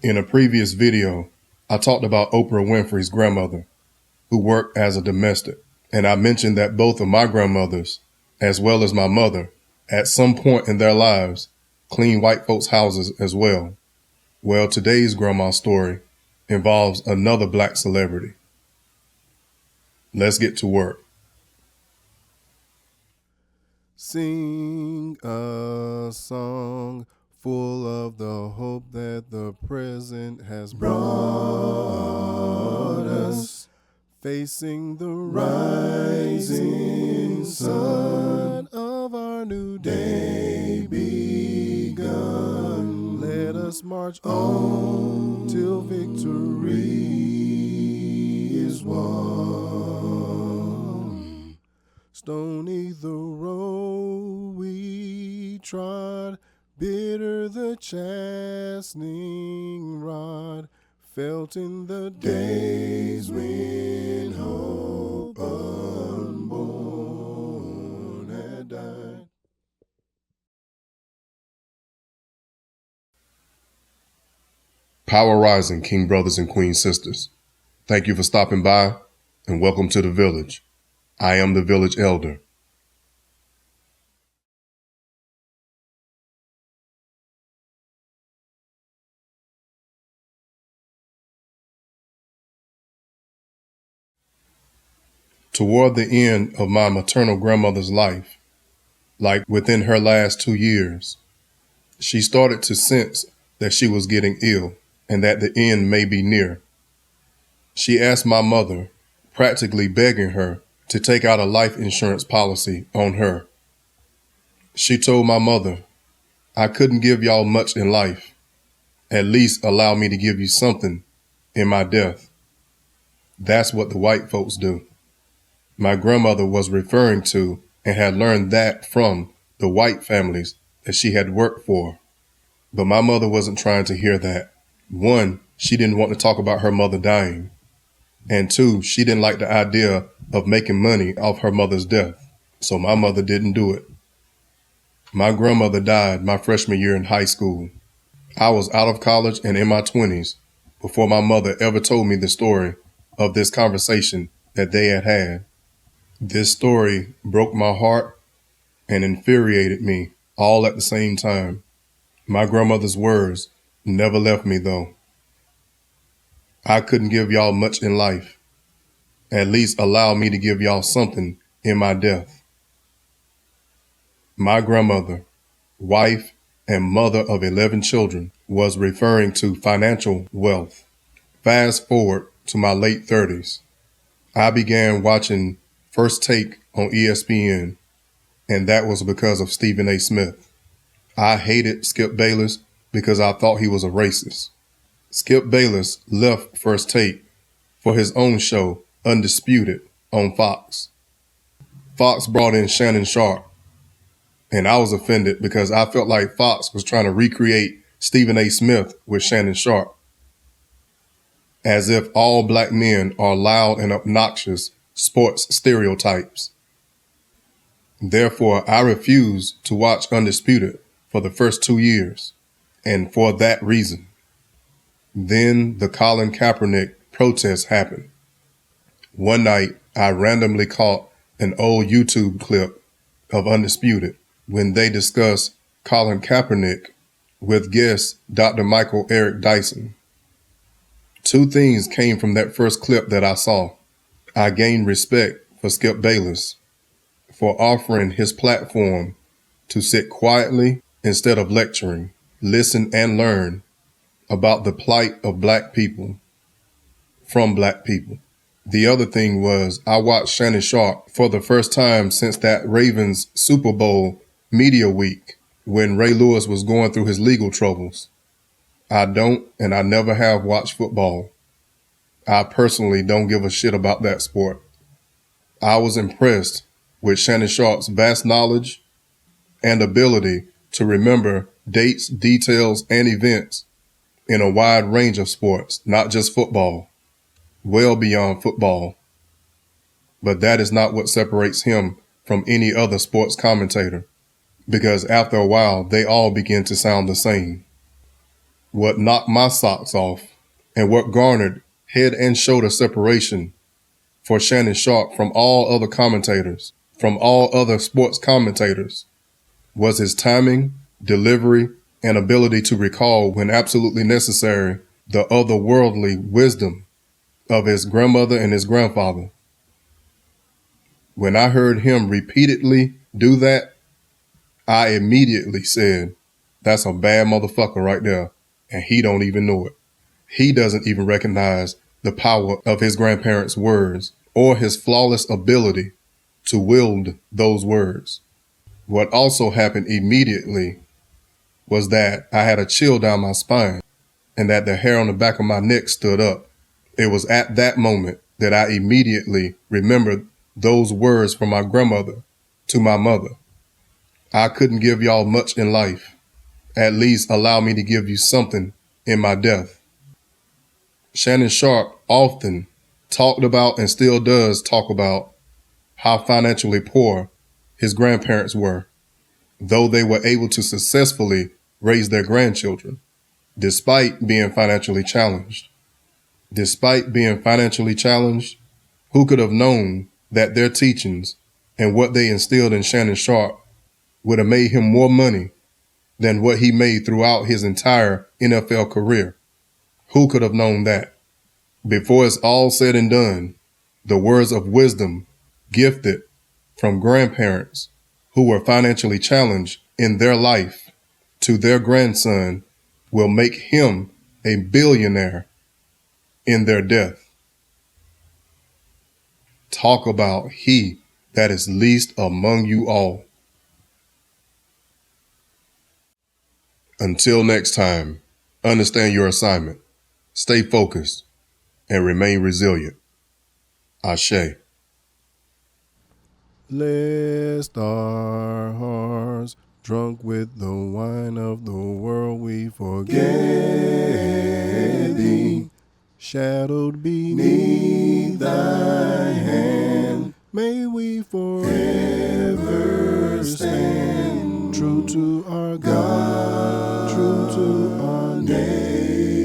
In a previous video, I talked about Oprah Winfrey's grandmother, who worked as a domestic, and I mentioned that both of my grandmothers, as well as my mother, at some point in their lives, cleaned white folks' houses as well. Well, today's grandma's story involves another black celebrity. Let's get to work. Sing a song full of the hope that the present has brought us, facing the rising sun of our new day begun. Let us march on till victory is won. Stony the road we trod, bitter the chastening rod, felt in the days when hope unborn had died. Power rising, King brothers and Queen sisters. Thank you for stopping by and welcome to the village. I am the village elder. Toward the end of my maternal grandmother's life, like within her last 2 years, she started to sense that she was getting ill and that the end may be near. She asked my mother, practically begging her, to take out a life insurance policy on her. She told my mother, "I couldn't give y'all much in life. At least allow me to give you something in my death." That's what the white folks do. My grandmother was referring to and had learned that from the white families that she had worked for. But my mother wasn't trying to hear that. One, she didn't want to talk about her mother dying. And two, she didn't like the idea of making money off her mother's death. So my mother didn't do it. My grandmother died my freshman year in high school. I was out of college and in my 20s before my mother ever told me the story of this conversation that they had had. This story broke my heart and infuriated me all at the same time. My grandmother's words never left me though. "I couldn't give y'all much in life. At least allow me to give y'all something in my death." My grandmother, wife and mother of 11 children, was referring to financial wealth. Fast forward to my late 30s. I began watching First Take on ESPN, and that was because of Stephen A. Smith. I hated Skip Bayless because I thought he was a racist. Skip Bayless left First Take for his own show, Undisputed, on Fox. Fox brought in Shannon Sharpe, and I was offended because I felt like Fox was trying to recreate Stephen A. Smith with Shannon Sharpe, as if all black men are loud and obnoxious sports stereotypes. Therefore, I refused to watch Undisputed for the first 2 years, and for that reason. Then the Colin Kaepernick protest happened. One night, I randomly caught an old YouTube clip of Undisputed when they discussed Colin Kaepernick with guest Dr. Michael Eric Dyson. Two things came from that first clip that I saw. I gained respect for Skip Bayless for offering his platform to sit quietly instead of lecturing, listen and learn about the plight of black people from black people. The other thing was I watched Shannon Sharpe for the first time since that Ravens Super Bowl media week when Ray Lewis was going through his legal troubles. I don't and I never have watched football. I personally don't give a shit about that sport. I was impressed with Shannon Sharpe's vast knowledge and ability to remember dates, details, and events in a wide range of sports, not just football, well beyond football. But that is not what separates him from any other sports commentator, because after a while, they all begin to sound the same. what knocked my socks off, and what garnered head and shoulder separation for Shannon Sharpe from all other commentators, from all other sports commentators, was his timing, delivery, and ability to recall when absolutely necessary the otherworldly wisdom of his grandmother and his grandfather. When I heard him repeatedly do that, I immediately said, that's a bad motherfucker right there, and he don't even know it. He doesn't even recognize the power of his grandparents' words or his flawless ability to wield those words. What also happened immediately was that I had a chill down my spine and that the hair on the back of my neck stood up. It was at that moment that I immediately remembered those words from my grandmother to my mother. I couldn't give y'all much in life. At least allow me to give you something in my death. Shannon Sharpe often talked about and still does talk about how financially poor his grandparents were, though they were able to successfully raise their grandchildren, despite being financially challenged. Despite being financially challenged, who could have known that their teachings and what they instilled in Shannon Sharpe would have made him more money than what he made throughout his entire NFL career? Who could have known that? Before it's all said and done, the words of wisdom gifted from grandparents who were financially challenged in their life to their grandson will make him a billionaire in their death. Talk about he that is least among you all. Until next time, understand your assignment, stay focused, and remain resilient. Ashe. Lest our hearts, drunk with the wine of the world, we forget thee. Shadowed beneath thy hand, may we forever stand true to our God, true to our name.